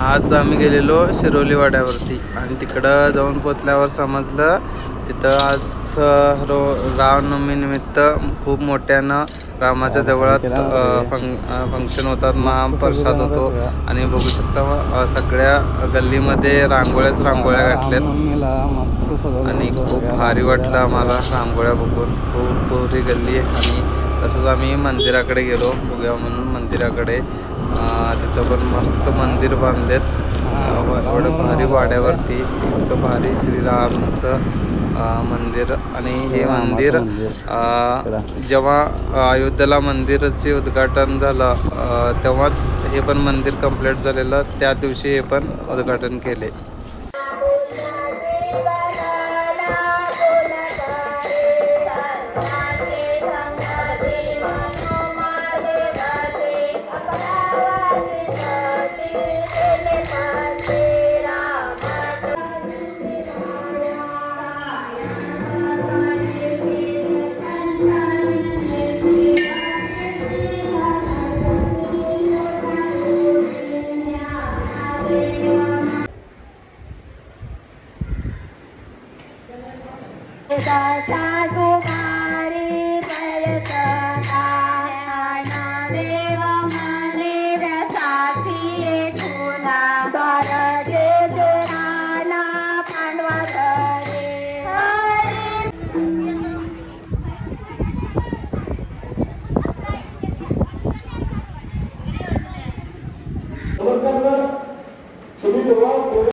आज आम्ही गेलेलो शिरोली वाड्यावरती आणि तिकडं जाऊन पोचल्यावर समजलं तिथं आज रामनवमीनिमित्त खूप मोठ्यानं रामाच्या देवळात फंक्शन होतात, महाप्रसाद होतो आणि बघू शकता सगळ्या गल्लीमध्ये रांगोळ्या घातल्यात आणि खूप भारी वाटलं आम्हाला रांगोळ्या बघून. खूप पुरी गल्ली आणि तसंच आम्ही मंदिराकडे गेलो बघूया म्हणून मंदिराकडे. तिथं पण मस्त मंदिर बांधलेत एवढं भारी वाड्यावरती, इतकं भारी श्रीरामचं मंदिर. आणि हे मंदिर जेव्हा अयोध्येला मंदिराचे उद्घाटन झालं तेव्हाच हे पण मंदिर कंप्लीट झालेलं, त्या दिवशी हे पण उद्घाटन केले.